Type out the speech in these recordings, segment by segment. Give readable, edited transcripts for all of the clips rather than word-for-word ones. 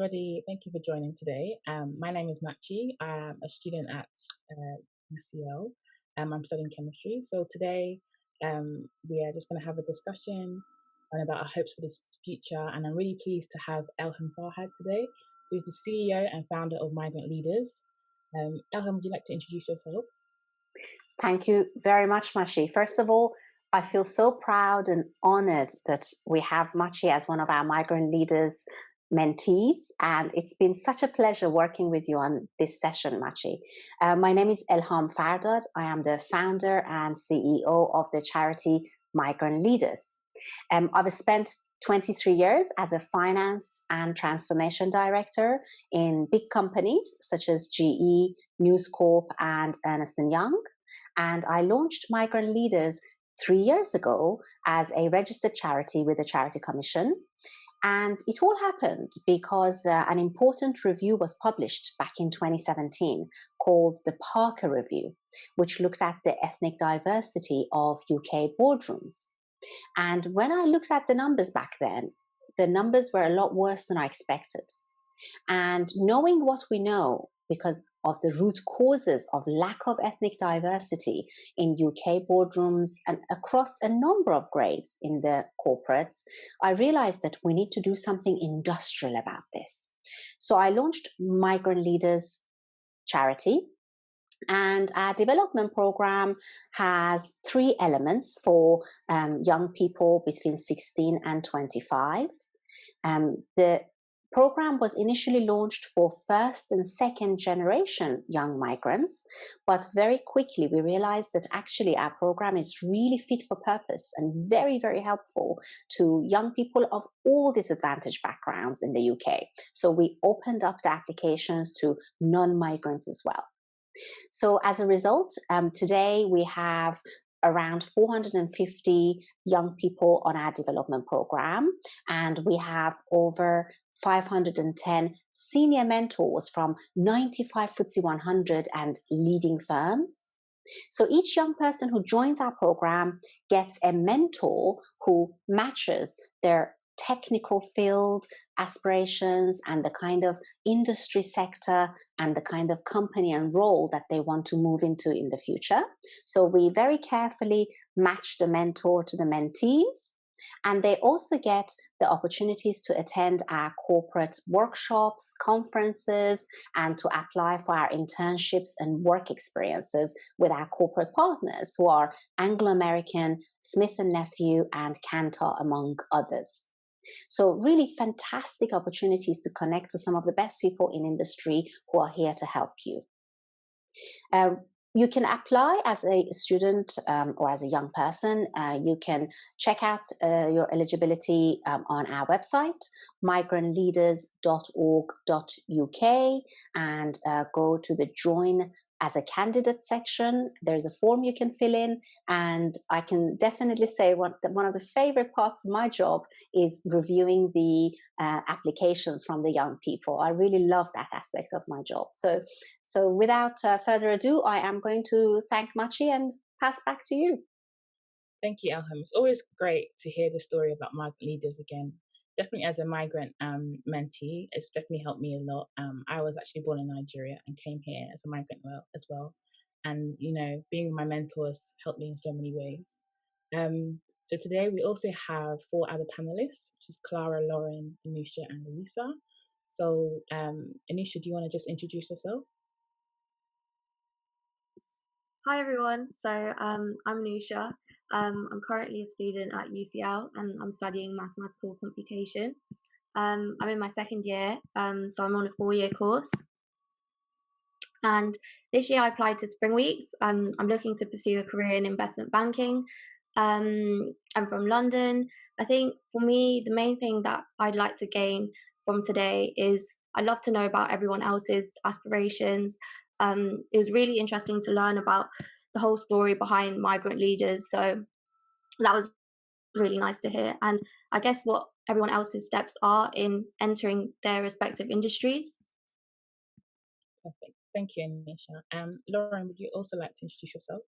everybody. Thank you for joining today. My name is Machi. I'm a student at UCL. I'm studying chemistry. So today we are just going to have a discussion about our hopes for this future. And I'm really pleased to have Elham Fardad today, who's the CEO and founder of Migrant Leaders. Elham, would you like to introduce yourself? Thank you very much, Machi. First of all, I feel so proud and honored that we have Machi as one of our Migrant Leaders mentees, and it's been such a pleasure working with you on this session, Machi. My name is Elham Fardad. I am the founder and CEO of the charity Migrant Leaders. I've spent 23 years as a finance and transformation director in big companies such as GE, News Corp, and Ernst & Young. And I launched Migrant Leaders 3 years ago as a registered charity with the Charity Commission. And it all happened because an important review was published back in 2017 called the Parker Review, which looked at the ethnic diversity of UK boardrooms. And when I looked at the numbers back then, the numbers were a lot worse than I expected. And knowing what we know, because of the root causes of lack of ethnic diversity in UK boardrooms and across a number of grades in the corporates, I realized that we need to do something industrial about this. So I launched Migrant Leaders Charity, and our development program has 3 elements for young people between 16 and 25. The program was initially launched for first and second generation young migrants, but very quickly we realized that actually our program is really fit for purpose and very, very helpful to young people of all disadvantaged backgrounds in the UK. So we opened up the applications to non-migrants as well. So as a result, today we have around 450 young people on our development program, and we have over 510 senior mentors from 95 FTSE 100 and leading firms. So each young person who joins our program gets a mentor who matches their technical field, aspirations, and the kind of industry sector and the kind of company and role that they want to move into in the future. So we very carefully match the mentor to the mentees. And they also get the opportunities to attend our corporate workshops, conferences, and to apply for our internships and work experiences with our corporate partners who are Anglo-American, Smith & Nephew, and Kantar, among others. So really fantastic opportunities to connect to some of the best people in industry who are here to help you. You can apply as a student or as a young person. You can check out your eligibility on our website, migrantleaders.org.uk, and go to the Join as a Candidate section. There's a form you can fill in, and I can definitely say one of the favorite parts of my job is reviewing the applications from the young people. I really love that aspect of my job. So without further ado, I am going to thank Machi and pass back to you. Thank you, Elham. It's always great to hear the story about migrant leaders again. Definitely as a migrant mentee, it's definitely helped me a lot. I was actually born in Nigeria and came here as a migrant as well. And, you know, being with my mentors helped me in so many ways. So today we also have 4 other panelists, which is Clara, Lauren, Anusha, and Louisa. So Anusha, do you want to just introduce yourself? Hi everyone, so I'm Anusha. I'm currently a student at UCL and I'm studying mathematical computation. I'm in my 2nd year, so I'm on a 4-year course. And this year I applied to Spring Weeks. I'm looking to pursue a career in investment banking. I'm from London. I think for me, the main thing that I'd like to gain from today is I'd love to know about everyone else's aspirations. It was really interesting to learn about the whole story behind migrant leaders. So that was really nice to hear. And I guess what everyone else's steps are in entering their respective industries. Perfect. Thank you, Anusha. Lauren, would you also like to introduce yourself?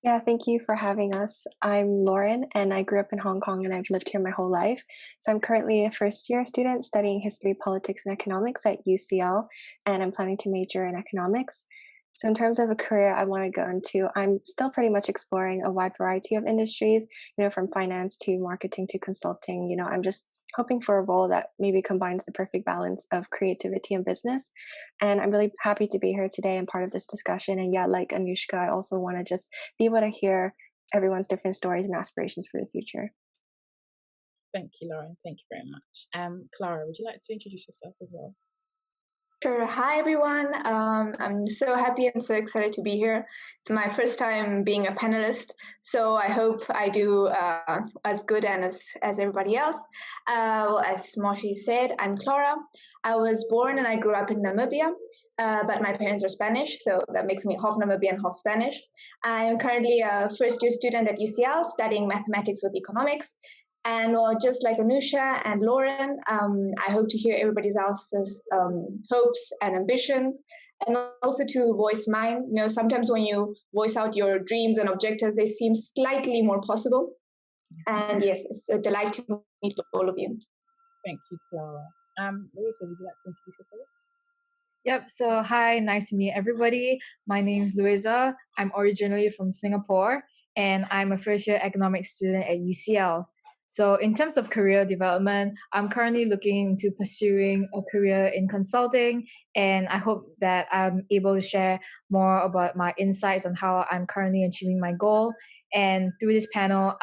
Yeah, thank you for having us. I'm Lauren, and I grew up in Hong Kong and I've lived here my whole life. So I'm currently a first year student studying history, politics, and economics at UCL, and I'm planning to major in economics. So, in terms of a career I want to go into, I'm still pretty much exploring a wide variety of industries, from finance to marketing to consulting. I'm just hoping for a role that maybe combines the perfect balance of creativity and business. And I'm really happy to be here today and part of this discussion. And yeah, like Anushka, I also want to just be able to hear everyone's different stories and aspirations for the future. Thank you, Lauren. Thank you very much. Clara, would you like to introduce yourself as well? Sure. Hi, everyone. I'm so happy and so excited to be here. It's my first time being a panelist, so I hope I do as good and as everybody else. Well, as Machi said, I'm Clara. I was born and I grew up in Namibia, but my parents are Spanish, so that makes me half Namibian, half Spanish. I'm currently a first-year student at UCL studying mathematics with economics. And just like Anusha and Lauren, I hope to hear everybody else's hopes and ambitions, and also to voice mine. Sometimes when you voice out your dreams and objectives, they seem slightly more possible. And yes, it's a delight to meet all of you. Thank you, Clara. Louisa, would you like to introduce yourself? Yep, so hi, nice to meet everybody. My name is Louisa. I'm originally from Singapore, and I'm a first year economics student at UCL. So in terms of career development, I'm currently looking into pursuing a career in consulting, and I hope that I'm able to share more about my insights on how I'm currently achieving my goal. And through this panel,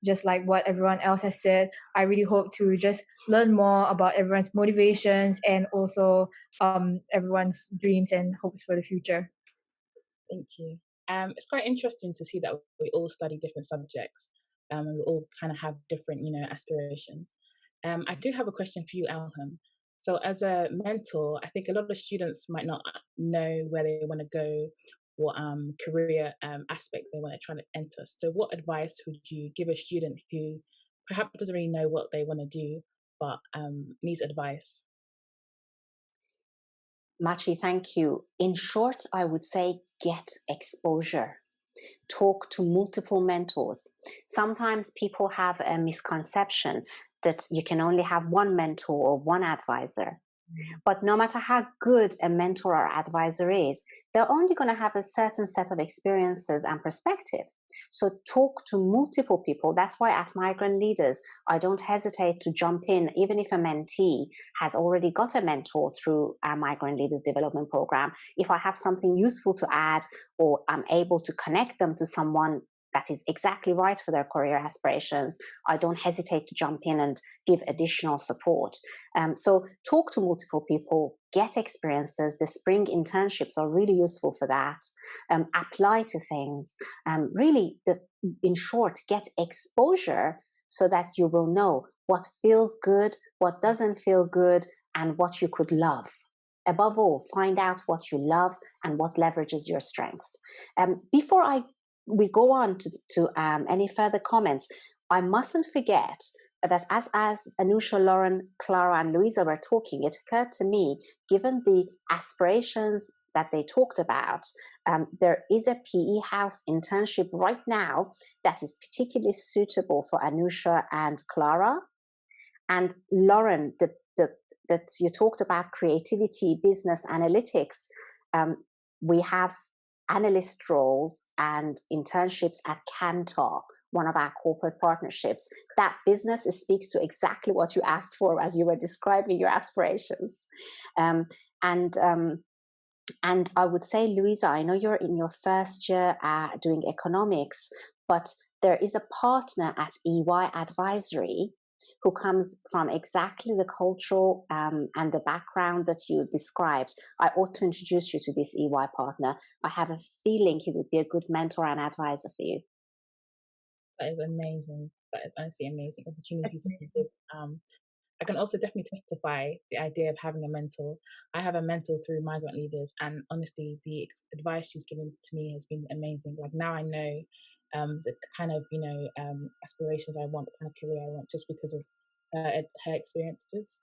just like what everyone else has said, I really hope to just learn more about everyone's motivations and also everyone's dreams and hopes for the future. Thank you. It's quite interesting to see that we all study different subjects, and we all kind of have different, aspirations. I do have a question for you, Elham. So, as a mentor, I think a lot of students might not know where they want to go, what career aspect they want to try to enter. So, what advice would you give a student who perhaps doesn't really know what they want to do, but needs advice? Machi, thank you. In short, I would say get exposure. Talk to multiple mentors. Sometimes people have a misconception that you can only have one mentor or one advisor. But no matter how good a mentor or advisor is, they're only going to have a certain set of experiences and perspective. So talk to multiple people. That's why at Migrant Leaders, I don't hesitate to jump in, even if a mentee has already got a mentor through our Migrant Leaders Development Programme. If I have something useful to add, or I'm able to connect them to someone that is exactly right for their career aspirations, I don't hesitate to jump in and give additional support. So talk to multiple people, get experiences. The spring internships are really useful for that. Apply to things. In short, get exposure so that you will know what feels good, what doesn't feel good, and what you could love. Above all, find out what you love and what leverages your strengths. Before we go on to any further comments, I mustn't forget that as Anusha, Lauren, Clara, and Louisa were talking, it occurred to me, given the aspirations that they talked about, there is a PE House internship right now that is particularly suitable for Anusha and Clara. And Lauren, that you talked about creativity, business, analytics. We have analyst roles and internships at Kantar, one of our corporate partnerships. That business speaks to exactly what you asked for as you were describing your aspirations. And I would say, Louisa, I know you're in your first year doing economics, but there is a partner at EY Advisory who comes from exactly the cultural and the background that you described. I ought to introduce you to this EY partner. I have a feeling he would be a good mentor and advisor for you. That is amazing. That is honestly amazing opportunities to give. I can also definitely testify the idea of having a mentor. I have a mentor through Migrant Leaders, and honestly, the advice she's given to me has been amazing. Like now I know the kind of aspirations I want, the kind of career I want, just because of her experiences.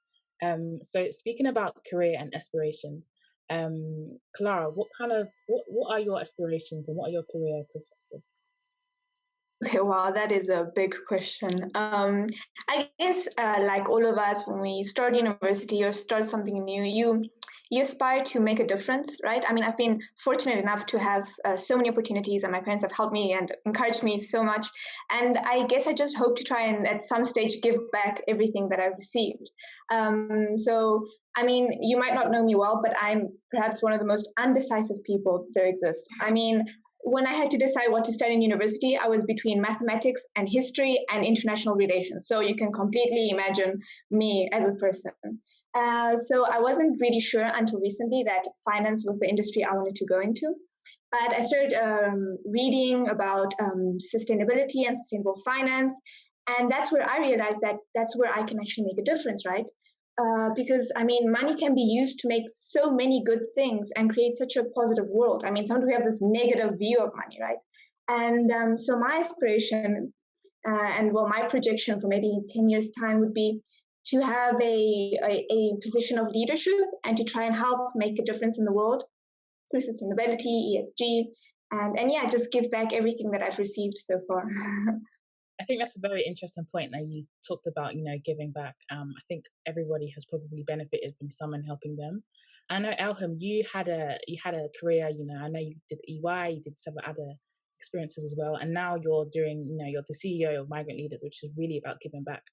So speaking about career and aspirations, Clara, what are your aspirations and what are your career perspectives? Okay, wow, that is a big question. I guess, like all of us, when we start university or start something new, you aspire to make a difference, right? I mean, I've been fortunate enough to have so many opportunities, and my parents have helped me and encouraged me so much. And I guess I just hope to try and, at some stage, give back everything that I've received. So, I mean, you might not know me well, but I'm perhaps one of the most undecisive people there exists. I mean, when I had to decide what to study in university, I was between mathematics and history and international relations. So you can completely imagine me as a person. So I wasn't really sure until recently that finance was the industry I wanted to go into. But I started reading about sustainability and sustainable finance. And that's where I realized that that's where I can actually make a difference, right? Because I mean, money can be used to make so many good things and create such a positive world. I mean, sometimes we have this negative view of money, right? And so my aspiration and well, my projection for maybe 10 years' time would be to have a position of leadership and to try and help make a difference in the world through sustainability, ESG, and yeah, just give back everything that I've received so far. I think that's a very interesting point that you talked about, giving back. I think everybody has probably benefited from someone helping them. I know, Elham, you had a career, I know you did EY, you did several other experiences as well, and now you're you're the CEO of Migrant Leaders, which is really about giving back.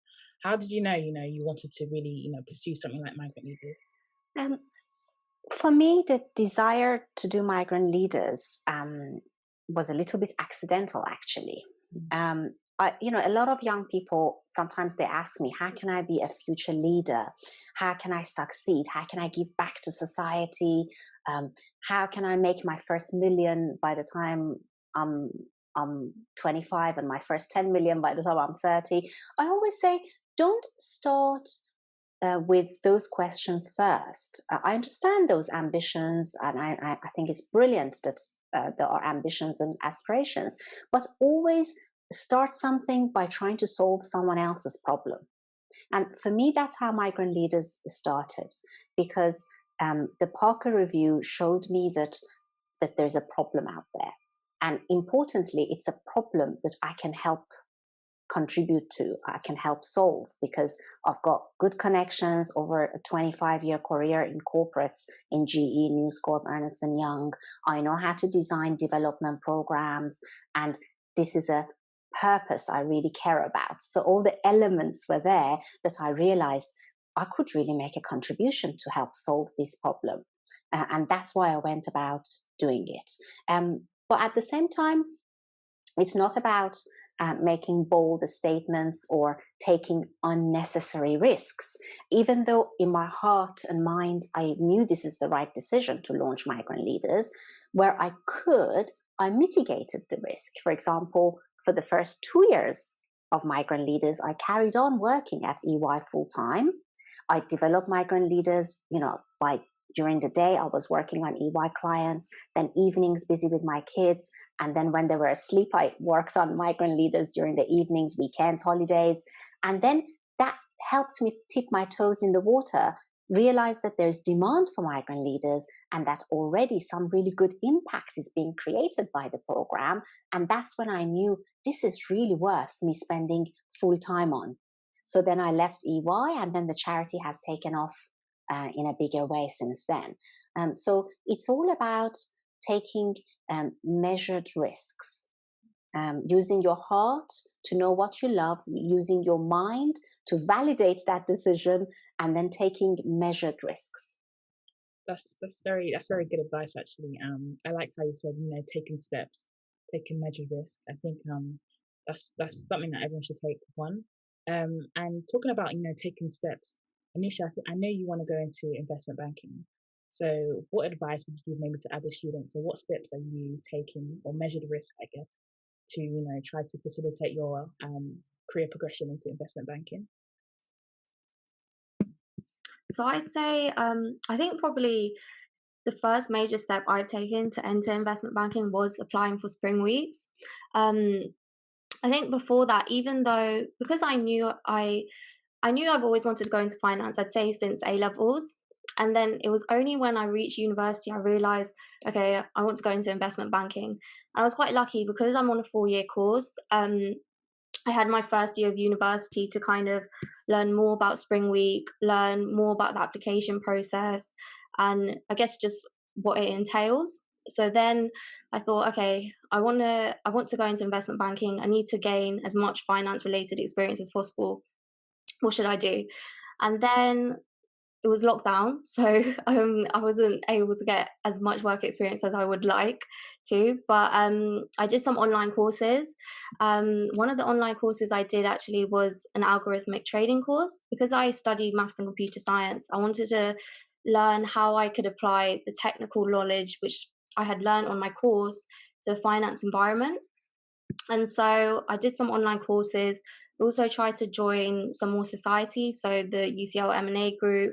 How did you know, you wanted to really, pursue something like Migrant Leaders? For me, the desire to do Migrant Leaders was a little bit accidental, actually. A lot of young people, sometimes they ask me, how can I be a future leader? How can I succeed? How can I give back to society? How can I make my first million by the time I'm 25 and my first 10 million by the time I'm 30? I always say, don't start with those questions first. I understand those ambitions, and I think it's brilliant that there are ambitions and aspirations, but always start something by trying to solve someone else's problem. And for me, that's how Migrant Leaders started, because the Parker Review showed me that there's a problem out there. And importantly, it's a problem that I can help contribute to, I can help solve, because I've got good connections over a 25-year career in corporates, in GE, News Corp, Ernst & Young. I know how to design development programs, and this is a purpose I really care about. So all the elements were there that I realized I could really make a contribution to help solve this problem. And that's why I went about doing it. But at the same time, it's not about making bold statements or taking unnecessary risks. Even though in my heart and mind, I knew this is the right decision to launch Migrant Leaders, where I could, I mitigated the risk. For example, for the first 2 years of Migrant Leaders, I carried on working at EY full-time. I developed Migrant Leaders, during the day, I was working on EY clients, then evenings busy with my kids. And then when they were asleep, I worked on Migrant Leaders during the evenings, weekends, holidays. And then that helped me tip my toes in the water, realize that there's demand for Migrant Leaders and that already some really good impact is being created by the program. And that's when I knew this is really worth me spending full time on. So then I left EY, and then the charity has taken off in a bigger way since then. So it's all about taking measured risks, using your heart to know what you love, using your mind to validate that decision, and then taking measured risks. That's very good advice, actually. I like how you said, taking steps, taking measured risk. I think that's something that everyone should take one. And talking about taking steps, Anusha, I know you want to go into investment banking. So what advice would you give maybe to other students, or what steps are you taking, or measured risk, I guess, to try to facilitate your career progression into investment banking? So I'd say I think probably the first major step I've taken to enter investment banking was applying for Spring Weeks. I think before that, even though, because I knew I've always wanted to go into finance, I'd say since A-levels, And then it was only when I reached university I realized, okay, I want to go into investment banking. And I was quite lucky because I'm on a 4-year course. I had my first year of university to kind of learn more about Spring Week, learn more about the application process, and I guess just what it entails. So then I thought, okay, I want to go into investment banking. I need to gain as much finance related experience as possible. What should I do? And then it was lockdown, so I wasn't able to get as much work experience as I would like to, but I did some online courses. One of the online courses I did actually was an algorithmic trading course. Because I studied maths and computer science, I wanted to learn how I could apply the technical knowledge which I had learned on my course to the finance environment. And so I did some online courses. Also tried to join some more societies, so the UCL M&A group,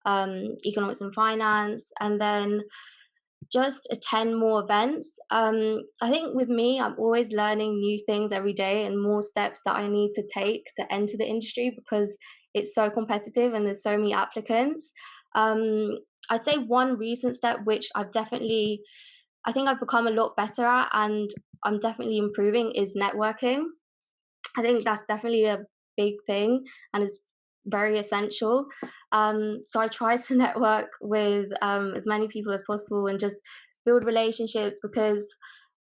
economics and finance, and then just attend more events. I think with me, I'm always learning new things every day and more steps that I need to take to enter the industry because it's so competitive and there's so many applicants. I'd say one recent step which I think I've become a lot better at and I'm definitely improving is networking. I think that's definitely a big thing and is very essential. So I try to network with as many people as possible and just build relationships because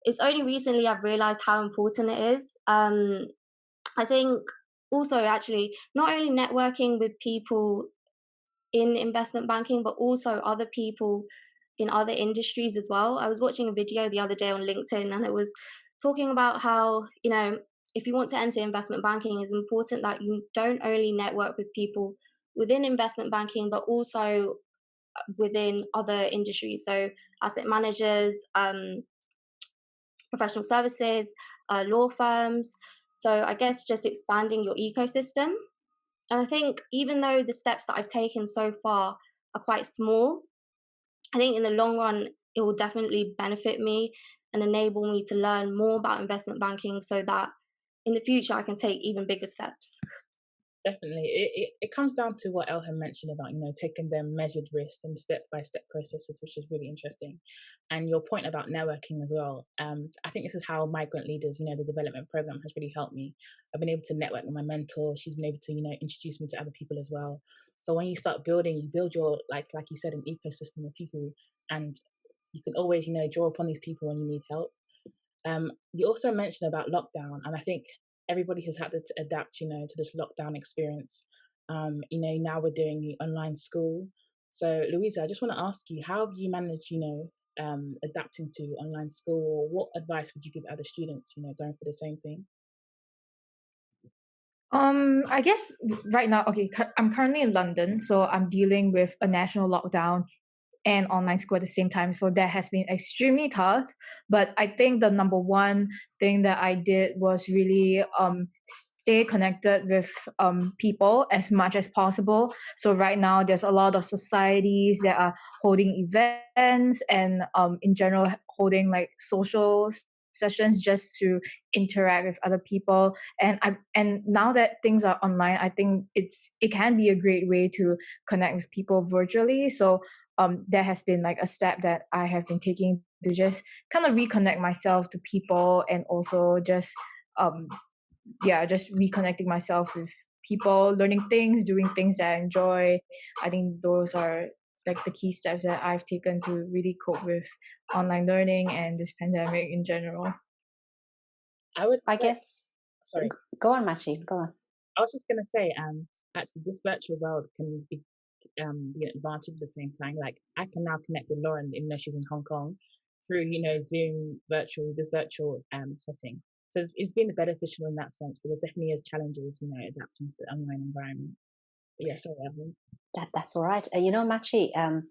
it's only recently I've realized how important it is. I think also actually not only networking with people in investment banking, but also other people in other industries as well. I was watching a video the other day on LinkedIn and it was talking about how, if you want to enter investment banking, it's important that you don't only network with people within investment banking, but also within other industries. So asset managers, professional services, law firms. So I guess just expanding your ecosystem. And I think even though the steps that I've taken so far are quite small, I think in the long run, it will definitely benefit me and enable me to learn more about investment banking so that in the future, I can take even bigger steps. Definitely. It comes down to what Elham mentioned about, taking them measured risks and step-by-step processes, which is really interesting. And your point about networking as well. I think this is how Migrant Leaders, the development program has really helped me. I've been able to network with my mentor. She's been able to, introduce me to other people as well. So when you start building, you build your, like you said, an ecosystem of people, and you can always, draw upon these people when you need help. You also mentioned about lockdown, and I think everybody has had to adapt, to this lockdown experience. Now we're doing the online school. So, Louisa, I just want to ask you, how have you managed, adapting to online school? What advice would you give other students, going for the same thing? I guess right now, okay, I'm currently in London, so I'm dealing with a national lockdown and online school at the same time. So that has been extremely tough. But I think the number one thing that I did was really stay connected with people as much as possible. So right now there's a lot of societies that are holding events and in general holding like social sessions just to interact with other people. And now that things are online, I think it can be a great way to connect with people virtually. So that has been like a step that I have been taking to just kind of reconnect myself to people and also just reconnecting myself with people, learning things, doing things that I enjoy. I think those are like the key steps that I've taken to really cope with online learning and this pandemic in general. I guess. Sorry. Go on, Machi. Go on. I was just gonna say, actually, this virtual world can be an advantage at the same time. Like, I can now connect with Lauren, even though she's in Hong Kong, through Zoom this virtual setting. So it's been beneficial in that sense, but there definitely is challenges, adapting to the online environment. But yeah, sorry, Evelyn. That's all right. Machi, I'm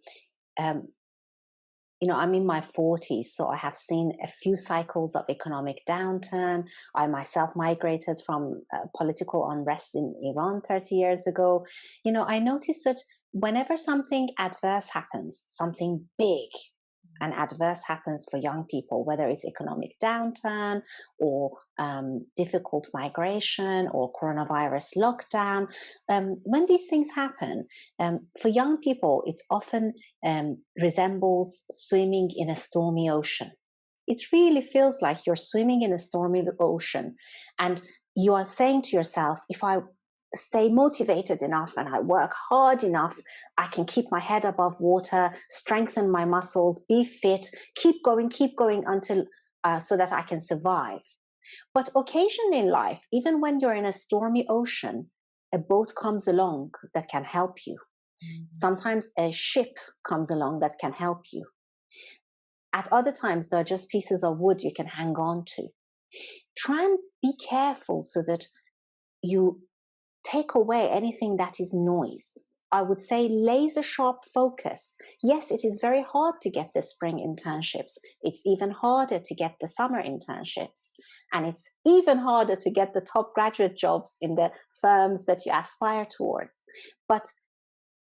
in my 40s, so I have seen a few cycles of economic downturn. I myself migrated from political unrest in Iran 30 years ago. I noticed that whenever something adverse happens, something big, and adverse happens for young people, whether it's economic downturn or difficult migration or coronavirus lockdown, when these things happen, for young people, it often resembles swimming in a stormy ocean. It really feels like you're swimming in a stormy ocean, and you are saying to yourself, if I stay motivated enough and I work hard enough, I can keep my head above water, strengthen my muscles, be fit, keep going until so that I can survive. But occasionally in life, even when you're in a stormy ocean, a boat comes along that can help you. Sometimes a ship comes along that can help you. At other times, there are just pieces of wood you can hang on to. Try and be careful so that you take away anything that is noise. I would say laser sharp focus. Yes, it is very hard to get the spring internships. It's even harder to get the summer internships. And it's even harder to get the top graduate jobs in the firms that you aspire towards. But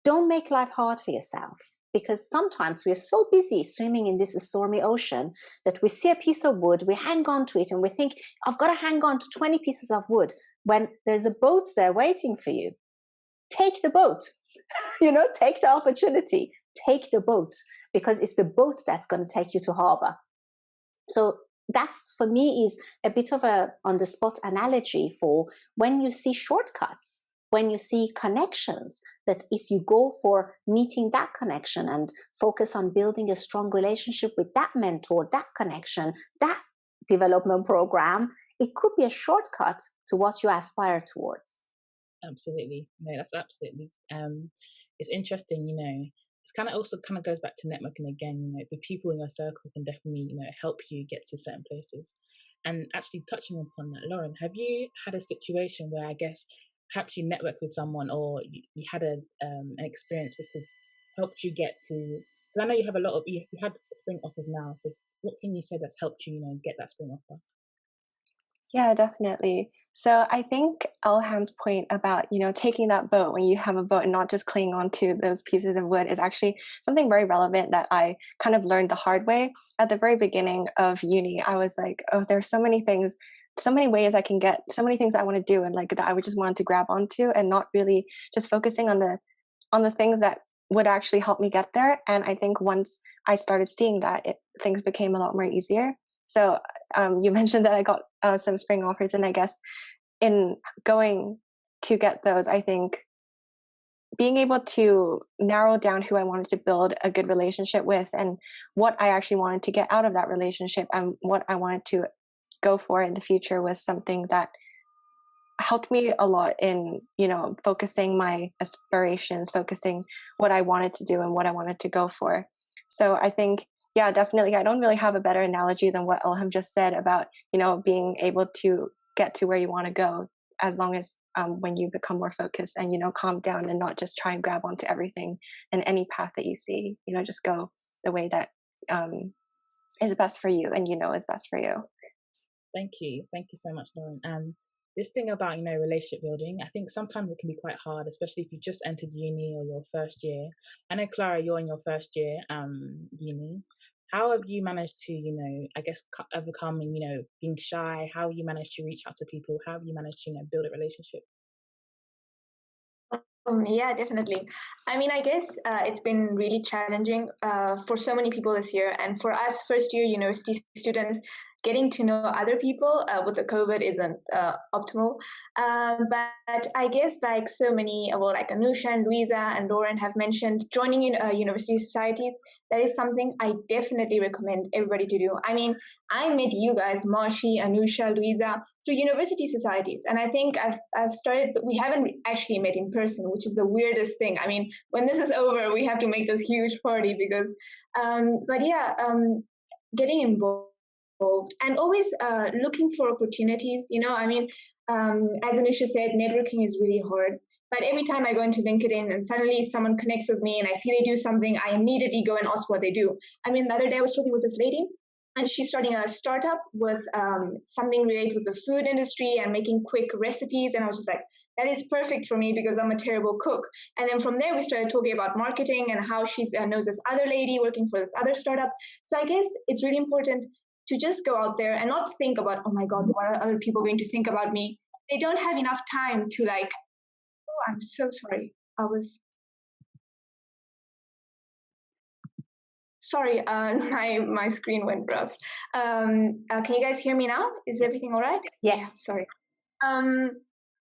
don't make life hard for yourself, because sometimes we're so busy swimming in this stormy ocean that we see a piece of wood, we hang on to it, and we think, I've got to hang on to 20 pieces of wood, when there's a boat there waiting for you. Take the boat, take the opportunity, take the boat, because it's the boat that's going to take you to harbor. So that's, for me, is a bit of a on-the-spot analogy for when you see shortcuts, when you see connections, that if you go for meeting that connection and focus on building a strong relationship with that mentor, that connection, that development program, it could be a shortcut to what you aspire towards. Absolutely. No, that's absolutely. It's interesting, it's kind of also goes back to networking again. The people in your circle can definitely, help you get to certain places. And actually touching upon that, Lauren, have you had a situation where I guess perhaps you networked with someone, or you had an experience which helped you get to? Because I know you have you had spring offers now. So what can you say that's helped you, get that spring offer? Yeah, definitely. So I think Elham's point about, taking that boat when you have a boat and not just clinging on to those pieces of wood is actually something very relevant that I kind of learned the hard way. At the very beginning of uni, I was like, oh, there's so many things, so many ways I can get, so many things I want to do, and like that I would just want to grab onto, and not really just focusing on the things that would actually help me get there. And I think once I started seeing that, things became a lot more easier. So you mentioned that I got some spring offers, and I guess in going to get those, I think being able to narrow down who I wanted to build a good relationship with, and what I actually wanted to get out of that relationship, and what I wanted to go for in the future, was something that helped me a lot in, focusing my aspirations, focusing what I wanted to do and what I wanted to go for. So I think, yeah, definitely, I don't really have a better analogy than what Elham just said about, being able to get to where you want to go, as long as when you become more focused and, calm down and not just try and grab onto everything and any path that you see, just go the way that is best for you and is best for you. Thank you so much, Lauren. This thing about relationship building, I think sometimes it can be quite hard, especially if you just entered uni or your first year. I know, Clara, you're in your first year uni. How have you managed to I guess overcoming being shy? How have you managed to reach out to people? How have you managed to build a relationship? Yeah, definitely. I mean, I guess it's been really challenging for so many people this year, and for us first year university students, getting to know other people with the COVID isn't optimal. But I guess like so many, like Anusha and Louisa and Lauren have mentioned, joining in university societies, that is something I definitely recommend everybody to do. I mean, I met you guys, Machi, Anusha, Louisa, through university societies. And I think I've started, but we haven't actually met in person, which is the weirdest thing. I mean, when this is over, we have to make this huge party because, getting involved and always looking for opportunities. I mean, as Anusha said, networking is really hard. But every time I go into LinkedIn and suddenly someone connects with me and I see they do something, I immediately go and ask what they do. I mean, the other day I was talking with this lady, and she's starting a startup with something related with the food industry and making quick recipes. And I was just like, that is perfect for me because I'm a terrible cook. And then from there, we started talking about marketing and how she knows this other lady working for this other startup. So I guess it's really important to just go out there and not think about, oh my God, what are other people going to think about me? They don't have enough time to like, oh, I'm so sorry. Sorry, my screen went rough. Can you guys hear me now? Is everything all right? Yeah. Sorry.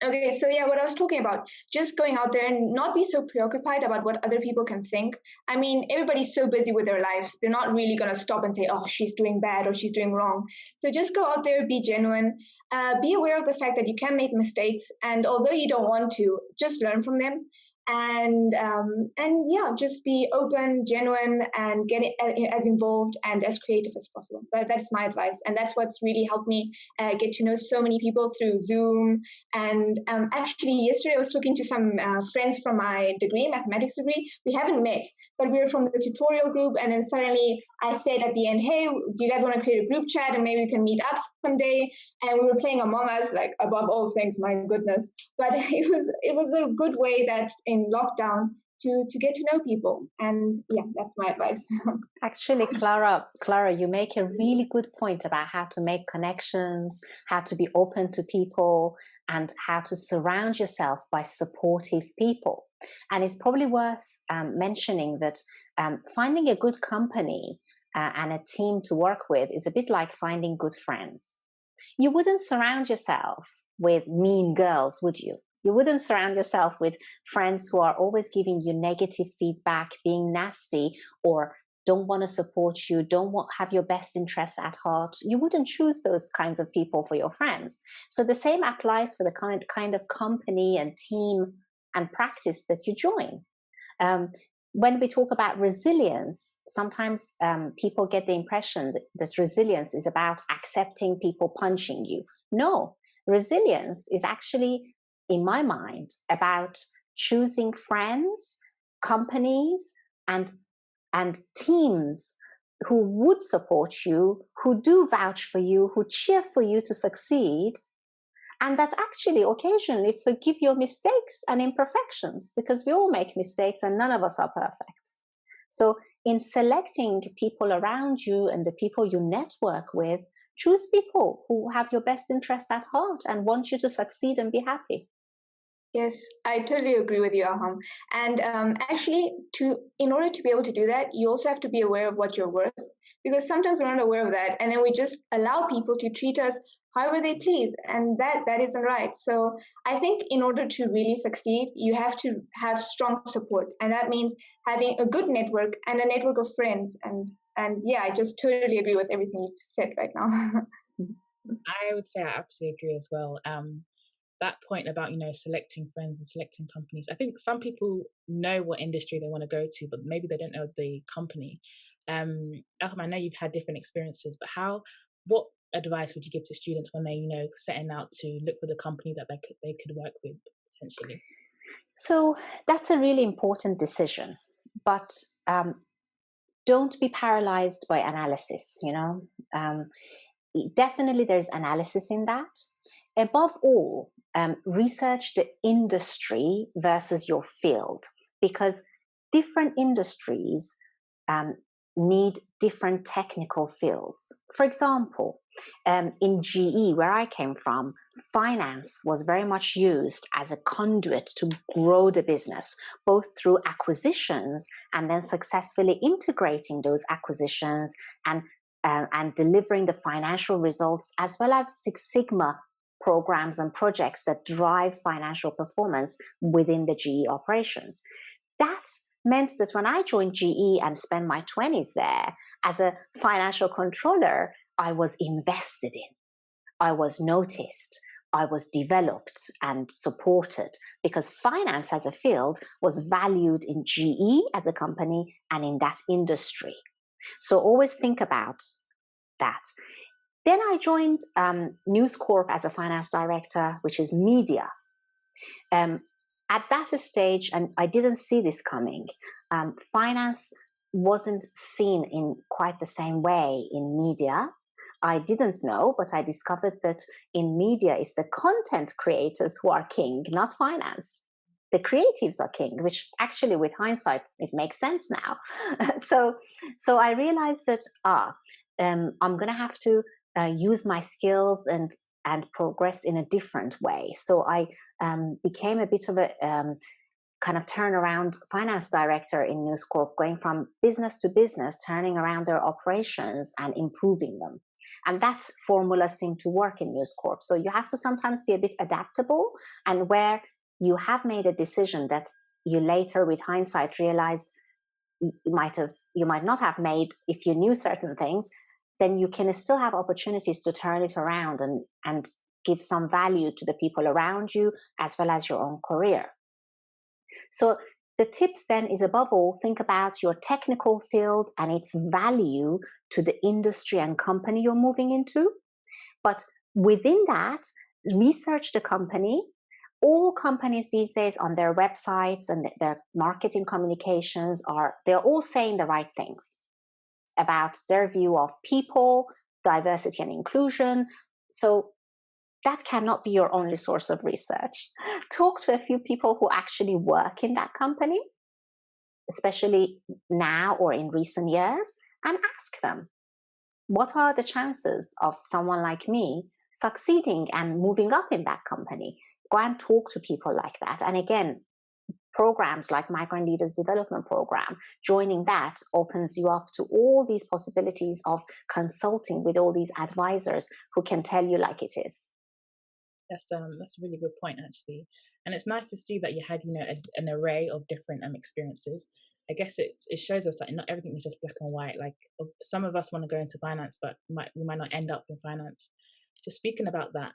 Okay, so yeah, what I was talking about, just going out there and not be so preoccupied about what other people can think. I mean, everybody's so busy with their lives. They're not really going to stop and say, oh, she's doing bad or she's doing wrong. So just go out there, be genuine, be aware of the fact that you can make mistakes. And although you don't want to, just learn from them. And yeah, just be open, genuine, and get as involved and as creative as possible. That's my advice, and that's what's really helped me get to know so many people through Zoom. And actually, yesterday I was talking to some friends from my degree, mathematics degree. We haven't met, but we were from the tutorial group. And then suddenly I said at the end, "Hey, do you guys want to create a group chat and maybe we can meet up someday?" And we were playing Among Us, like above all things, my goodness. But it was a good way that in lockdown to get to know people. And yeah, that's my advice. Actually, Clara, you make a really good point about how to make connections, how to be open to people, and how to surround yourself by supportive people. And it's probably worth mentioning that finding a good company and a team to work with is a bit like finding good friends. You wouldn't surround yourself with mean girls, would you? You wouldn't surround yourself with friends who are always giving you negative feedback, being nasty, or don't want to support you, don't have your best interests at heart. You wouldn't choose those kinds of people for your friends. So the same applies for the kind of company and team and practice that you join. When we talk about resilience, sometimes people get the impression that resilience is about accepting people punching you. No, resilience is actually, in my mind, about choosing friends, companies, and teams who would support you, who do vouch for you, who cheer for you to succeed, and that actually occasionally forgive your mistakes and imperfections, because we all make mistakes and none of us are perfect. So in selecting people around you and the people you network with, choose people who have your best interests at heart and want you to succeed and be happy. Yes, I totally agree with you, Elham. And actually, in order to be able to do that, you also have to be aware of what you're worth, because sometimes we're not aware of that, and then we just allow people to treat us however they please, and that isn't right. So I think in order to really succeed, you have to have strong support, and that means having a good network and a network of friends. And yeah, I just totally agree with everything you've said right now. I would say I absolutely agree as well. That point about, selecting friends and selecting companies. I think some people know what industry they want to go to, but maybe they don't know the company. Elham, I know you've had different experiences, but what advice would you give to students when they, setting out to look for the company that they could work with potentially? So that's a really important decision, but don't be paralyzed by analysis. Definitely there's analysis in that. Above all, research the industry versus your field, because different industries need different technical fields. For example, in GE, where I came from, finance was very much used as a conduit to grow the business, both through acquisitions and then successfully integrating those acquisitions and delivering the financial results, as well as Six Sigma programs and projects that drive financial performance within the GE operations. That meant that when I joined GE and spent my 20s there as a financial controller, I was invested in, I was noticed, I was developed and supported, because finance as a field was valued in GE as a company and in that industry. So always think about that. Then I joined News Corp as a finance director, which is media. At that stage, and I didn't see this coming, finance wasn't seen in quite the same way in media. I didn't know, but I discovered that in media, it's the content creators who are king, not finance. The creatives are king, which actually, with hindsight, it makes sense now. so I realized that I'm going to have to use my skills and progress in a different way. So I became a bit of a kind of turnaround finance director in News Corp, going from business to business, turning around their operations and improving them. And that formula seemed to work in News Corp. So you have to sometimes be a bit adaptable, and where you have made a decision that you later, with hindsight, realized you might not have made if you knew certain things, then you can still have opportunities to turn it around and give some value to the people around you as well as your own career. So the tips then is, above all, think about your technical field and its value to the industry and company you're moving into. But within that, research the company. All companies these days on their websites and their marketing communications they're all saying the right things about their view of people, diversity and inclusion. So that cannot be your only source of research. Talk to a few people who actually work in that company, especially now or in recent years, and ask them, what are the chances of someone like me succeeding and moving up in that company? Go and talk to people like that. And again, programs like Migrant Leaders Development Programme, joining that opens you up to all these possibilities of consulting with all these advisors who can tell you like it is. That's a really good point, actually, and it's nice to see that you had an array of different experiences. I guess it shows us that not everything is just black and white. Like, some of us want to go into finance, but we might not end up in finance. Just speaking about that,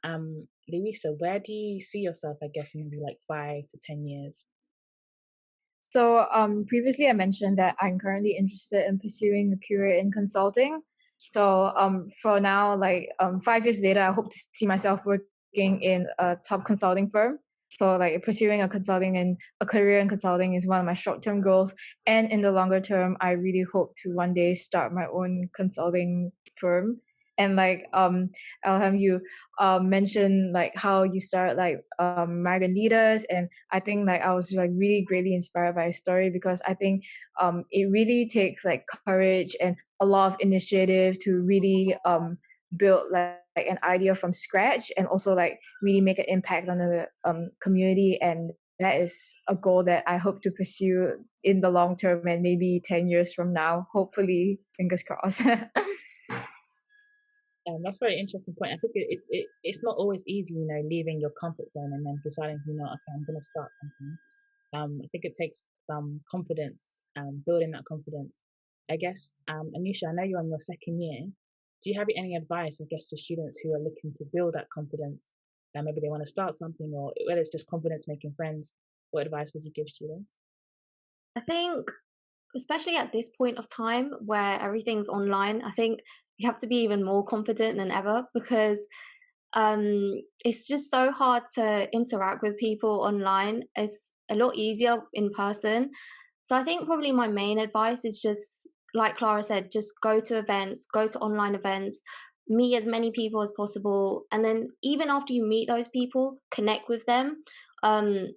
Louisa, where do you see yourself, I guess, in maybe like 5 to 10 years? So previously I mentioned that I'm currently interested in pursuing a career in consulting. So for now, 5 years later, I hope to see myself working in a top consulting firm. So pursuing a career in consulting is one of my short-term goals. And in the longer term, I really hope to one day start my own consulting firm. And Elham, you mentioned how you start Migrant Leaders, and I think I was really greatly inspired by his story, because I think it really takes courage and a lot of initiative to really build an idea from scratch, and also really make an impact on the community. And that is a goal that I hope to pursue in the long term, and maybe 10 years from now, hopefully, fingers crossed. That's a very interesting point. I think it's not always easy, leaving your comfort zone and then deciding, okay, I'm going to start something. I think it takes some confidence, building that confidence. I guess, Anusha, I know you're on your second year. Do you have any advice, I guess, to students who are looking to build that confidence? Maybe they want to start something, or whether it's just confidence making friends. What advice would you give students? I think, especially at this point of time where everything's online, I think you have to be even more confident than ever, because it's just so hard to interact with people online. It's a lot easier in person. So I think probably my main advice is just, like Clara said, just go to events, go to online events, meet as many people as possible. And then even after you meet those people, connect with them on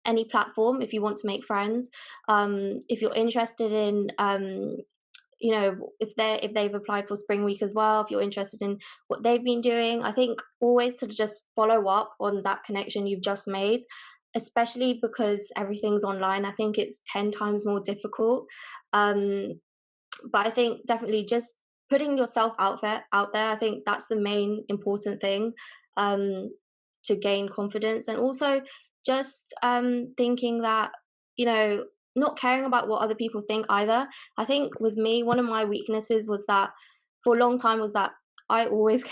any platform if you want to make friends. If you're interested in if they've applied for Spring Week as well, if you're interested in what they've been doing, I think always to just follow up on that connection you've just made, especially because everything's online. I think it's 10 times more difficult. But I think definitely just putting yourself out there, I think that's the main important thing to gain confidence. And also just thinking that, not caring about what other people think either. I think with me, one of my weaknesses was that for a long time was that I always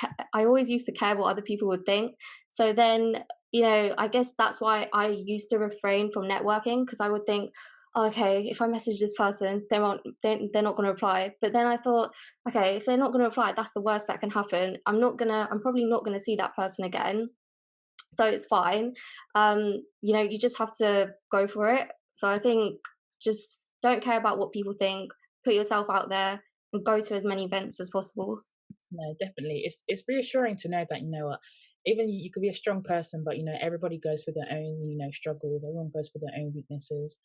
used to care what other people would think. So then, I guess that's why I used to refrain from networking, because I would think, okay, if I message this person, they're not going to reply. But then I thought, okay, if they're not going to reply, that's the worst that can happen. I'm probably not going to see that person again. So it's fine. You just have to go for it. So I think just don't care about what people think, put yourself out there and go to as many events as possible. No, definitely. It's reassuring to know that, you know what, even you could be a strong person, but you know, everybody goes through their own, you know, struggles, everyone goes through their own weaknesses.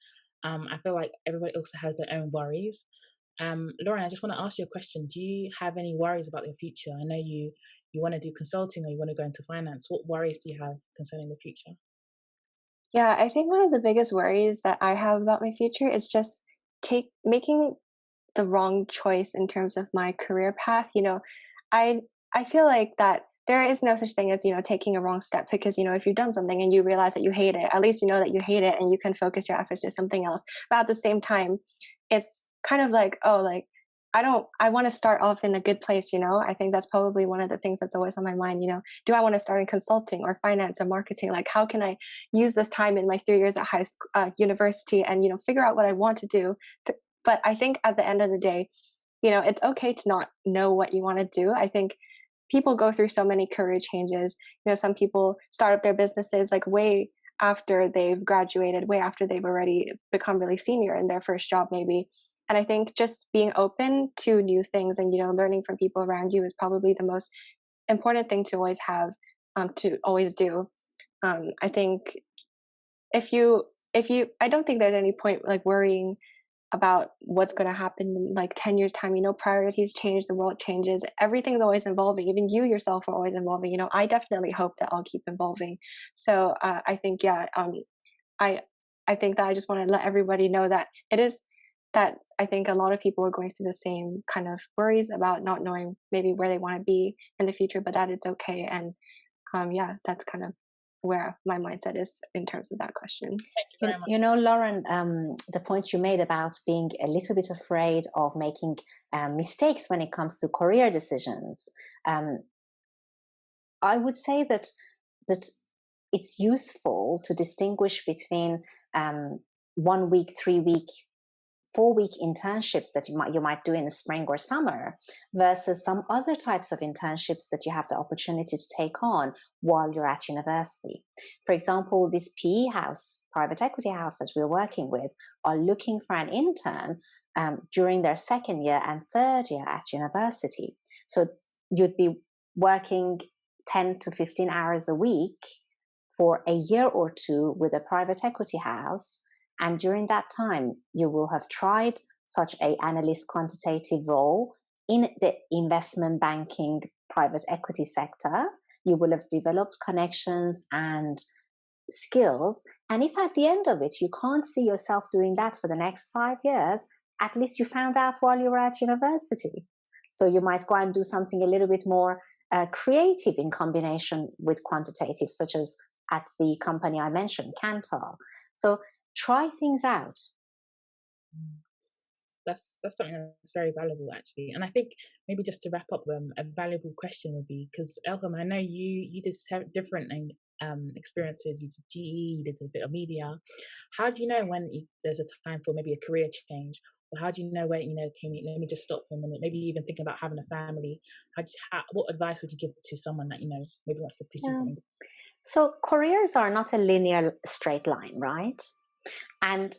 I feel like everybody also has their own worries. Lauren, I just want to ask you a question. Do you have any worries about your future? I know you want to do consulting or you want to go into finance. What worries do you have concerning the future? Yeah, I think one of the biggest worries that I have about my future is just making the wrong choice in terms of my career path. You know, I I feel like that there is no such thing as, you know, taking a wrong step, because, you know, if you've done something and you realize that you hate it, at least you know that you hate it and you can focus your efforts to something else. But at the same time, it's kind of like, oh, like I want to start off in a good place, you know? I think that's probably one of the things that's always on my mind, you know. Do I want to start in consulting or finance or marketing? Like, how can I use this time in my 3 years at high school, university, and, you know, figure out what I want to do? But I think at the end of the day, you know, it's okay to not know what you want to do. I think people go through so many career changes. You know, some people start up their businesses like way after they've graduated, way after they've already become really senior in their first job, maybe. And I think just being open to new things and, you know, learning from people around you is probably the most important thing to always have, to always do. I think I don't think there's any point like worrying about what's going to happen in like 10 years time. You know, priorities change, the world changes, everything's always evolving. Even you yourself are always evolving. You know, I definitely hope that I'll keep evolving. So I think, yeah, I I think that I just want to let everybody know that it is that I think a lot of people are going through the same kind of worries about not knowing maybe where they want to be in the future, but that it's okay. And yeah, that's kind of where my mindset is in terms of that question. Thank you very much. You know, Lauren, the point you made about being a little bit afraid of making mistakes when it comes to career decisions, I would say that it's useful to distinguish between 1 week, 3 week, 4 week internships that you might do in the spring or summer versus some other types of internships that you have the opportunity to take on while you're at university. For example, this PE house, private equity house that we're working with, are looking for an intern during their second year and third year at university. So you'd be working 10 to 15 hours a week for a year or two with a private equity house. And during that time, you will have tried such an analyst quantitative role in the investment banking private equity sector. You will have developed connections and skills. And if at the end of it, you can't see yourself doing that for the next 5 years, at least you found out while you were at university. So you might go and do something a little bit more creative in combination with quantitative, such as at the company I mentioned, Kantar. So try things out. That's something that's very valuable, actually. And I think maybe just to wrap up, a valuable question would be, because Elham, I know you did different experiences. You did GE, you did a bit of media. How do you know when there's a time for maybe a career change, or how do you know when, you know, okay, let me just stop for a minute? Maybe even thinking about having a family. What advice would you give to someone that, you know, maybe wants to pursue something? So careers are not a linear straight line, right? And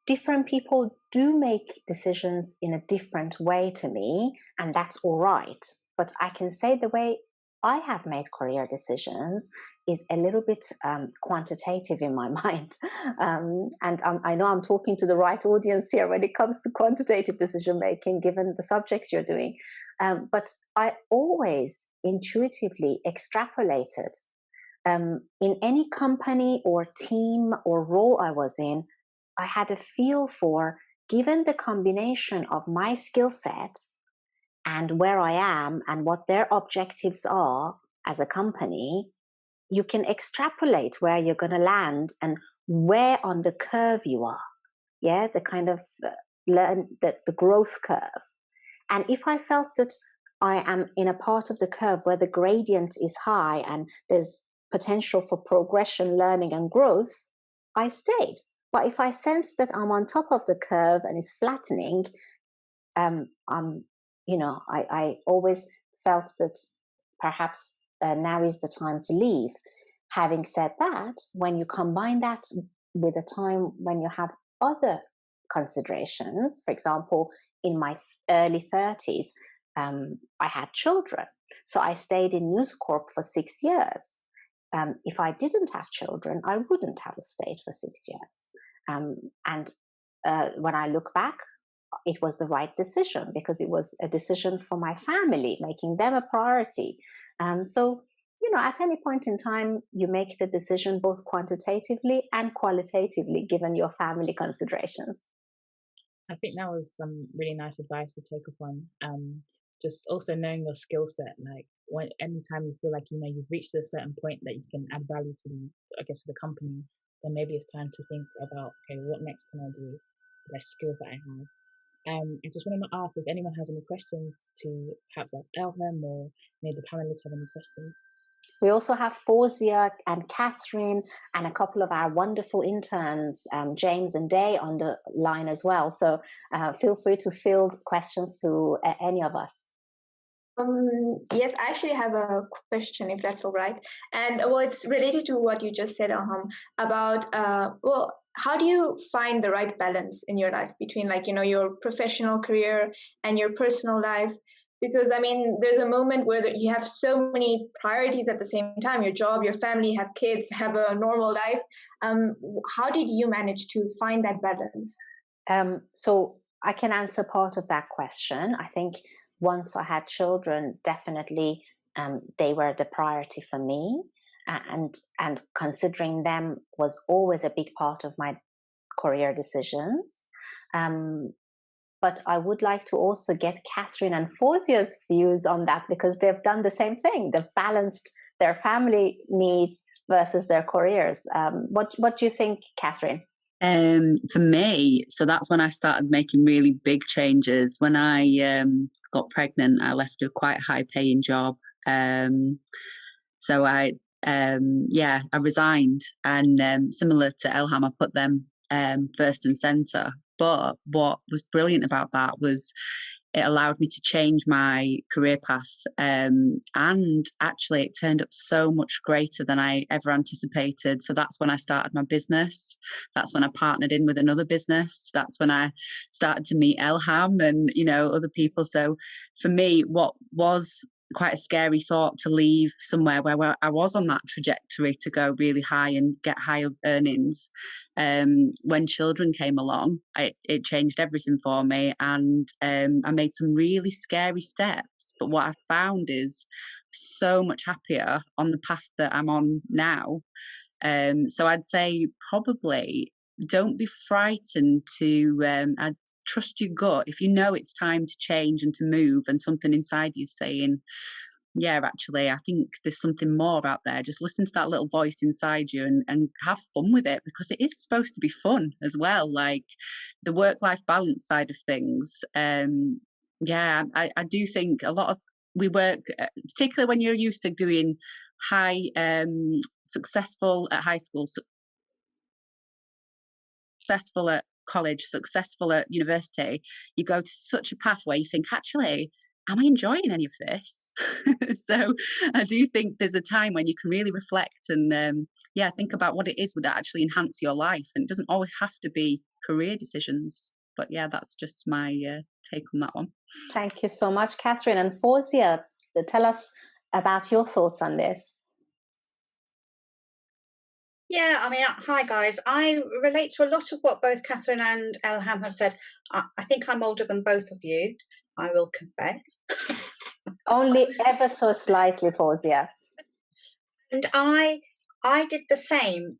different people do make decisions in a different way to me, and that's all right. But I can say the way I have made career decisions is a little bit quantitative in my mind. And I know I'm talking to the right audience here when it comes to quantitative decision making, given the subjects you're doing. But I always intuitively extrapolated. In any company or team or role I was in, I had a feel for, given the combination of my skill set and where I am and what their objectives are as a company, you can extrapolate where you're going to land and where on the curve you are. Yeah, the kind of the growth curve. And if I felt that I am in a part of the curve where the gradient is high and there's potential for progression, learning, and growth, I stayed. But if I sense that I'm on top of the curve and it's flattening, I always felt that perhaps now is the time to leave. Having said that, when you combine that with a time when you have other considerations, for example, in my early 30s, I had children. So I stayed in News Corp for 6 years. If I didn't have children, I wouldn't have stayed for 6 years. And when I look back, it was the right decision because it was a decision for my family, making them a priority. So, at any point in time, you make the decision both quantitatively and qualitatively, given your family considerations. I think that was some really nice advice to take upon. Just also knowing your skill set, like anytime you feel like you've reached a certain point that you can add value to the company, then maybe it's time to think about, okay, what next can I do with the skills that I have. I just wanted to ask if anyone has any questions to perhaps Elham, or maybe the panelists have any questions. We also have Fauzia and Kathryn and a couple of our wonderful interns, James and Day, on the line as well. So feel free to field questions to any of us. Yes, I actually have a question, if that's all right. And well, it's related to what you just said, Elham, about how do you find the right balance in your life between your professional career and your personal life? Because there's a moment where you have so many priorities at the same time: your job, your family, have kids, have a normal life. How did you manage to find that balance? So I can answer part of that question. I think once I had children, definitely they were the priority for me, and considering them was always a big part of my career decisions. But I would like to also get Kathryn and Fauzia's views on that, because they've done the same thing. They've balanced their family needs versus their careers. What do you think, Kathryn? For me, so that's when I started making really big changes. When I got pregnant, I left a quite high-paying job. So I resigned, and similar to Elham, I put them first and centre. But what was brilliant about that was it allowed me to change my career path, and actually it turned up so much greater than I ever anticipated. So that's when I started my business. That's when I partnered in with another business. That's when I started to meet Elham and other people. So for me, what was quite a scary thought to leave somewhere where I was on that trajectory to go really high and get higher earnings. When children came along, it changed everything for me, and I made some really scary steps. But what I found is so much happier on the path that I'm on now. So I'd say probably don't be frightened to trust your gut. If you know it's time to change and to move, and something inside you is saying, yeah, actually, I think there's something more out there, just listen to that little voice inside you and have fun with it, because it is supposed to be fun as well, like the work-life balance side of things. I do think a lot of we work, particularly when you're used to doing high, successful at high school, successful at college, successful at university, you go to such a path where you think, actually, am I enjoying any of this? So I do think there's a time when you can really reflect and think about what it is would actually enhance your life. And it doesn't always have to be career decisions. But yeah, that's just my take on that one. Thank you so much, Kathryn. And Fauzia, tell us about your thoughts on this. Yeah, hi guys. I relate to a lot of what both Kathryn and Elham have said. I think I'm older than both of you, I will confess. Only ever so slightly, Fauzia. And I did the same.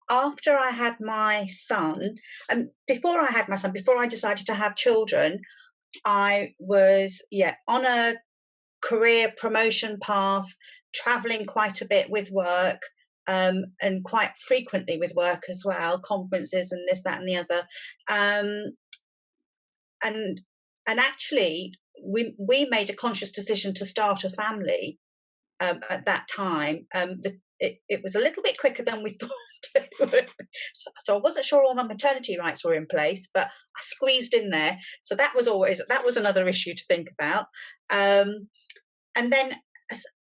After I had my son, and before I decided to have children, I was on a career promotion path, traveling quite a bit with work. And quite frequently with work as well, conferences and this, that, and the other. And actually, we made a conscious decision to start a family at that time. It was a little bit quicker than we thought it would. So I wasn't sure all my maternity rights were in place, but I squeezed in there. So that was another issue to think about. And then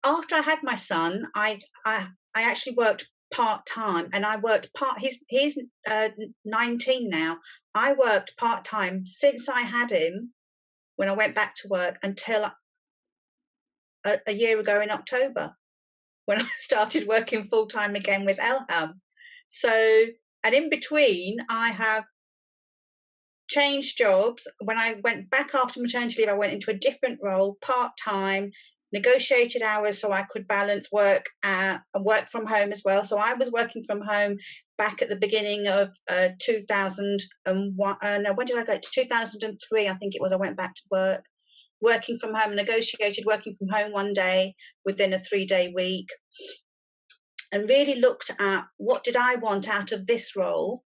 after I had my son, I actually worked part-time, and I worked he's 19 now. I worked part-time since I had him when I went back to work until a year ago in October, when I started working full-time again with Elham. So, and in between, I have changed jobs. When I went back after maternity leave, I went into a different role, part-time, negotiated hours so I could balance work and work from home as well. So I was working from home back at the beginning of 2001. No, when did I go? 2003, I think it was. I went back to work, working from home, negotiated working from home one day within a 3-day week, and really looked at what did I want out of this role.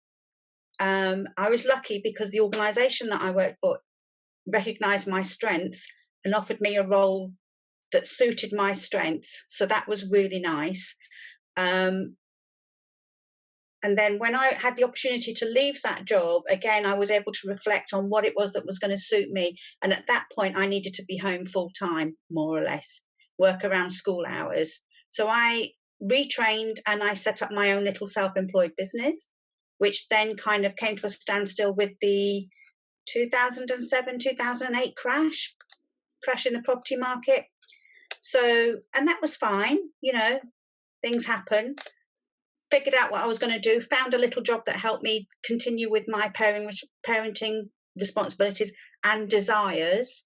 I was lucky because the organisation that I worked for recognised my strengths and offered me a role that suited my strengths. So that was really nice. And then when I had the opportunity to leave that job, again, I was able to reflect on what it was that was going to suit me. And at that point, I needed to be home full time, more or less, work around school hours. So I retrained and I set up my own little self-employed business, which then kind of came to a standstill with the 2007, 2008 crash in the property market. So, and that was fine, you know, things happen. Figured out what I was going to do, found a little job that helped me continue with my parenting responsibilities and desires.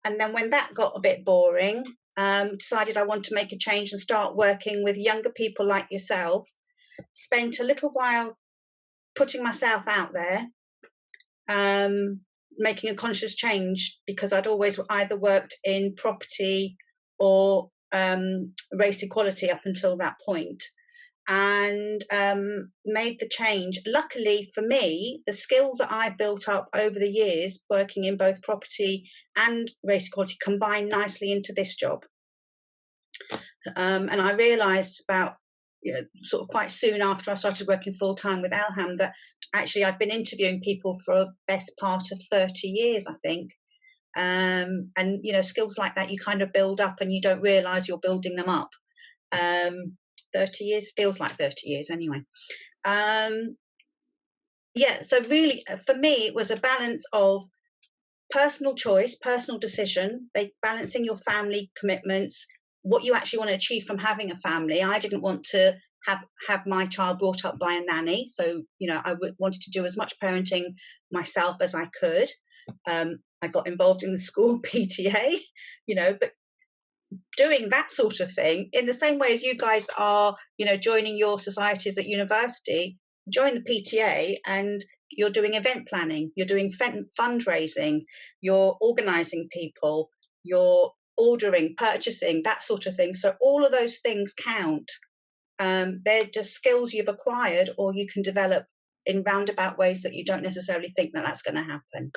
And then when that got a bit boring, decided I wanted to make a change and start working with younger people like yourself. Spent a little while putting myself out there, making a conscious change, because I'd always either worked in property or race equality up until that point, and made the change. Luckily for me, the skills that I built up over the years working in both property and race equality combined nicely into this job. And I realised about, you know, sort of quite soon after I started working full time with Elham that actually I'd been interviewing people for a best part of 30 years, I think. And, you know, skills like that you kind of build up and you don't realise you're building them up. 30 years feels like 30 years anyway. Yeah, so really for me it was a balance of personal choice, personal decision, balancing your family commitments, what you actually want to achieve from having a family. I didn't want to have my child brought up by a nanny, so you know I wanted to do as much parenting myself as I could. I got involved in the school PTA, you know, but doing that sort of thing in the same way as you guys are, you know, joining your societies at university, join the PTA and you're doing event planning, you're doing fundraising, you're organising people, you're ordering, purchasing, that sort of thing. So all of those things count. They're just skills you've acquired or you can develop in roundabout ways that you don't necessarily think that that's going to happen.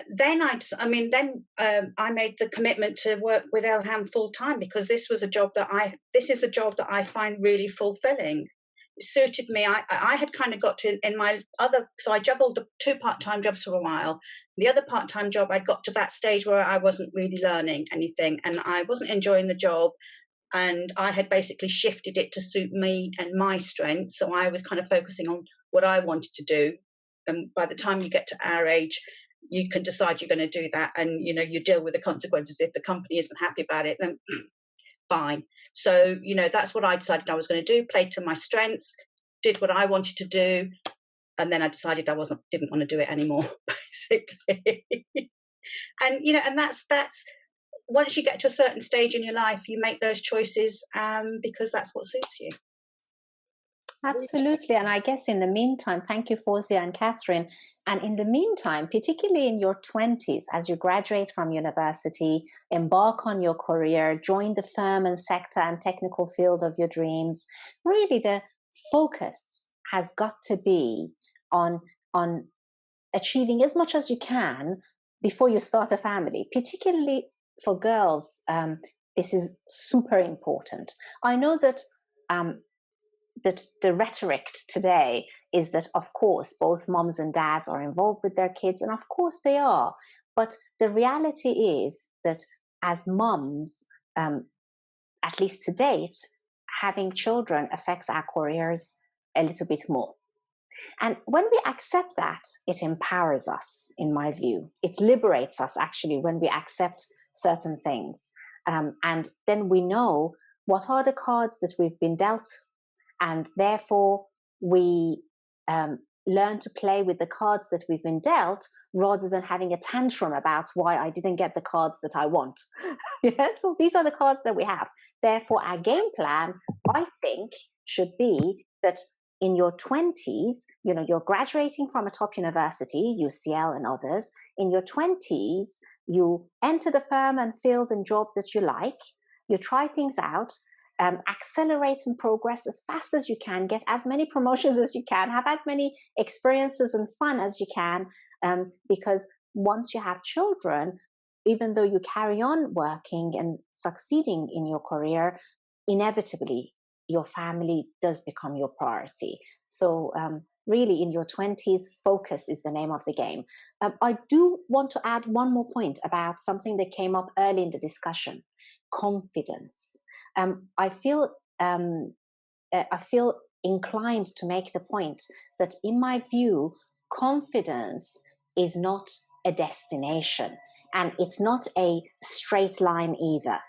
Then I made the commitment to work with Elham full time because this is a job that I find really fulfilling. It suited me. I had kind of got to in my other, so I juggled the 2 part-time jobs for a while. The other part-time job, I got to that stage where I wasn't really learning anything and I wasn't enjoying the job, and I had basically shifted it to suit me and my strengths. So I was kind of focusing on what I wanted to do. And by the time you get to our age, you can decide you're going to do that, and you know you deal with the consequences. If the company isn't happy about it, then fine. So you know that's what I decided I was going to do. Played to my strengths, did what I wanted to do, and then I decided I didn't want to do it anymore, basically. And you know, and that's once you get to a certain stage in your life, you make those choices because that's what suits you. Absolutely. And I guess in the meantime, thank you, Fauzia and Kathryn. And in the meantime, particularly in your 20s, as you graduate from university, embark on your career, join the firm and sector and technical field of your dreams, really the focus has got to be on achieving as much as you can before you start a family, particularly for girls. This is super important. I know that the rhetoric today is that, of course, both moms and dads are involved with their kids, and of course they are. But the reality is that as moms, at least to date, having children affects our careers a little bit more. And when we accept that, it empowers us, in my view. It liberates us, actually, when we accept certain things. And then we know what are the cards that we've been dealt, and therefore we learn to play with the cards that we've been dealt, rather than having a tantrum about why I didn't get the cards that I want. Yeah, so these are the cards that we have. Therefore, our game plan, I think, should be that in your 20s, you're graduating from a top university, UCL and others. In your 20s, you enter the firm and field and job that you like. You try things out, accelerate and progress as fast as you can, get as many promotions as you can, have as many experiences and fun as you can, because once you have children, even though you carry on working and succeeding in your career, inevitably your family does become your priority. So really, in your 20s, focus is the name of the game. I do want to add one more point about something that came up early in the discussion: confidence. I feel inclined to make the point that, in my view, confidence is not a destination, and it's not a straight line either.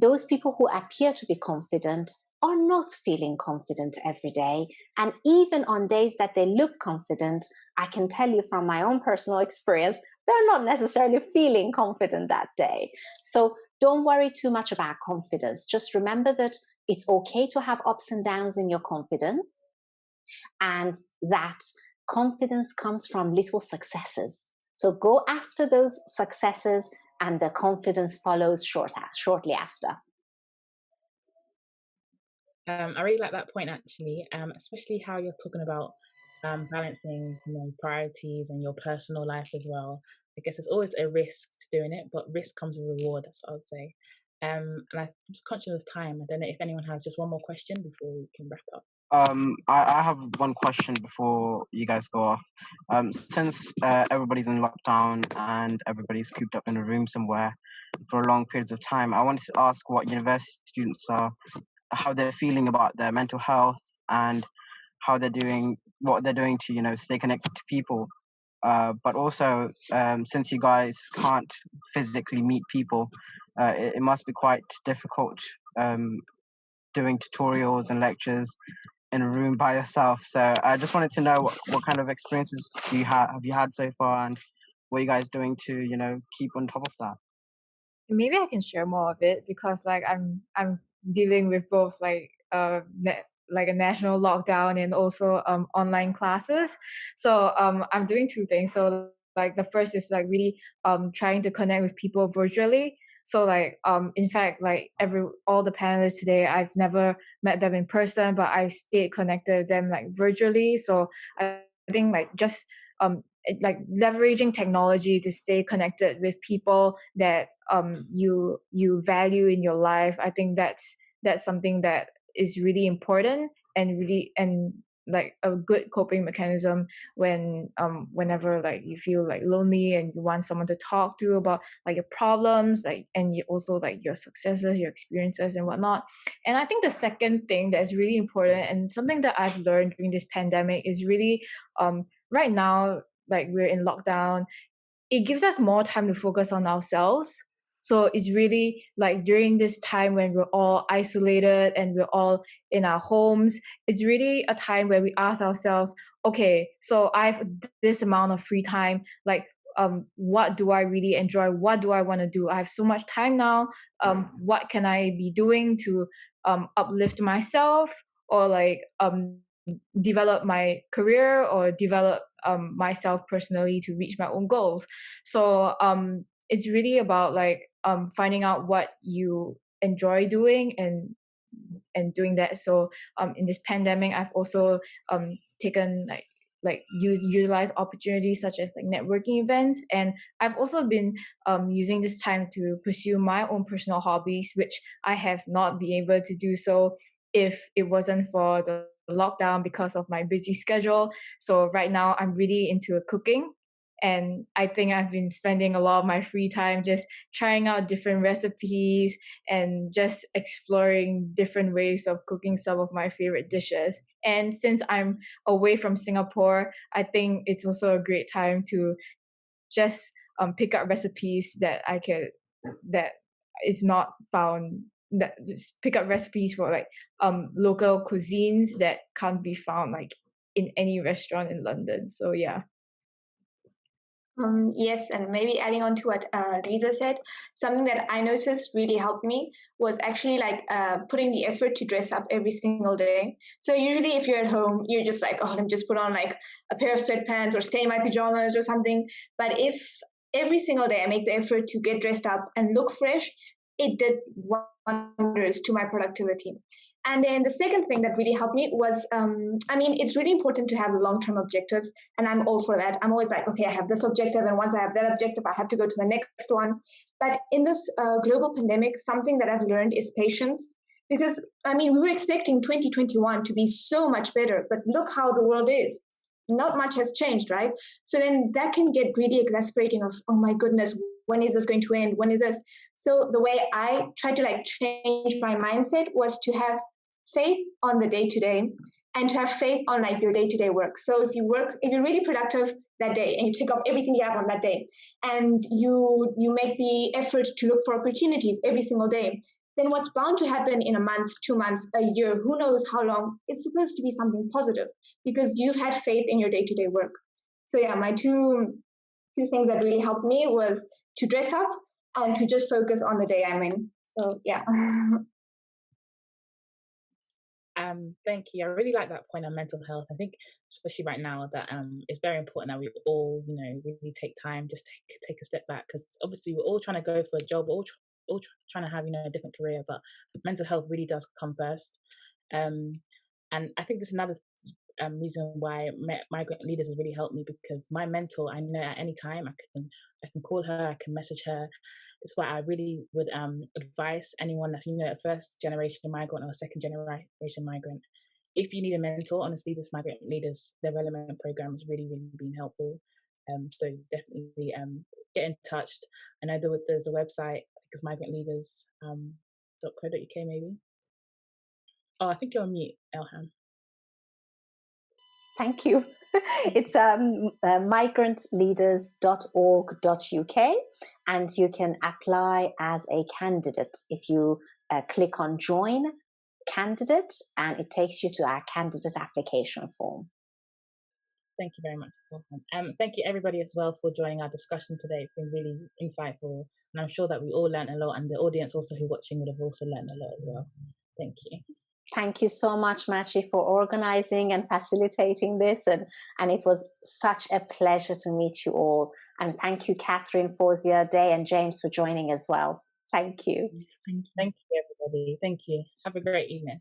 Those people who appear to be confident are not feeling confident every day. And even on days that they look confident, I can tell you from my own personal experience, they're not necessarily feeling confident that day. So don't worry too much about confidence. Just remember that it's okay to have ups and downs in your confidence, and that confidence comes from little successes. So go after those successes, and the confidence follows shortly after. I really like that point, actually, especially how you're talking about balancing, priorities and your personal life as well. I guess there's always a risk to doing it, but risk comes with reward. That's what I would say. And I'm just conscious of time. I don't know if anyone has just one more question before we can wrap up. I have one question before you guys go off. Since everybody's in lockdown and everybody's cooped up in a room somewhere for long periods of time, I wanted to ask what university students are, how they're feeling about their mental health, and how they're doing, what they're doing to, stay connected to people. But also, since you guys can't physically meet people, it must be quite difficult doing tutorials and lectures in a room by yourself. So I just wanted to know what kind of experiences have you had so far, and what are you guys doing to keep on top of that? Maybe I can share more of it, because I'm dealing with both like a national lockdown and also online classes. So I'm doing two things. So like the first is like really trying to connect with people virtually. So like in fact, like all the panelists today, I've never met them in person, but I stayed connected with them like virtually. So I think like just like leveraging technology to stay connected with people that you value in your life. I think that's something that is really important, and like a good coping mechanism whenever like you feel like lonely and you want someone to talk to about like your problems, like, and you also like your successes, your experiences and whatnot. And I think the second thing that's really important, and something that I've learned during this pandemic, is really right now, like we're in lockdown, it gives us more time to focus on ourselves. So it's really like during this time when we're all isolated and we're all in our homes, it's really a time where we ask ourselves, okay, so I have this amount of free time, like what do I really enjoy? What do I want to do? I have so much time now. What can I be doing to uplift myself, or like develop my career, or develop myself personally to reach my own goals? So it's really about like finding out what you enjoy doing and doing that. So in this pandemic, I've also taken utilize opportunities such as like networking events, and I've also been using this time to pursue my own personal hobbies, which I have not been able to do so if it wasn't for the lockdown because of my busy schedule. So right now I'm really into cooking, And I think I've been spending a lot of my free time just trying out different recipes and just exploring different ways of cooking some of my favorite dishes. And since I'm away from Singapore, I think it's also a great time to just pick up recipes that is not found, that just pick up recipes for like local cuisines that can't be found like in any restaurant in London. So yeah. Yes, and maybe adding on to what Lisa said, something that I noticed really helped me was actually like putting the effort to dress up every single day. So usually if you're at home, you're just like, oh, let me just put on like a pair of sweatpants or stay in my pajamas or something. But if every single day I make the effort to get dressed up and look fresh, it did wonders to my productivity. And then the second thing that really helped me was, it's really important to have long-term objectives, and I'm all for that. I'm always like, okay, I have this objective, and once I have that objective, I have to go to the next one. But in this global pandemic, something that I've learned is patience, because, we were expecting 2021 to be so much better, but look how the world is. Not much has changed, right? So then that can get really exasperating of, oh my goodness, when is this going to end? When is this? So the way I tried to like change my mindset was to have faith on the day-to-day and to have faith on like your day-to-day work. So if you're really productive that day and you tick off everything you have on that day and you make the effort to look for opportunities every single day, then what's bound to happen in a month, 2 months, a year, who knows how long, it's supposed to be something positive because you've had faith in your day-to-day work. So yeah, my two things that really helped me was to dress up and to just focus on the day I'm in. So yeah. Thank you. I really like that point on mental health. I think, especially right now, that it's very important that we all, really take time, just take a step back, because obviously we're all trying to go for a job, we're all trying to have a different career, but mental health really does come first. And I think there's another reason why Migrant Leaders has really helped me, because my mentor, I know at any time I can call her, I can message her. That's why I really would advise anyone that's a first generation migrant or a second generation migrant. If you need a mentor, honestly, this Migrant Leaders Development Programme has really, really been helpful. So definitely get in touch. I know there's a website, I think it's migrantleaders.co.uk maybe. Oh, I think you're on mute, Elham. Thank you. It's migrantleaders.org.uk, and you can apply as a candidate if you click on Join Candidate, and it takes you to our candidate application form. Thank you very much. Thank you everybody as well for joining our discussion today. It's been really insightful, and I'm sure that we all learned a lot, and the audience also who are watching would have also learned a lot as well. Thank you. Thank you so much, Machi, for organizing and facilitating this. And it was such a pleasure to meet you all. And thank you, Kathryn, Fauzia, Day, and James for joining as well. Thank you. Thank you, everybody. Thank you. Have a great evening.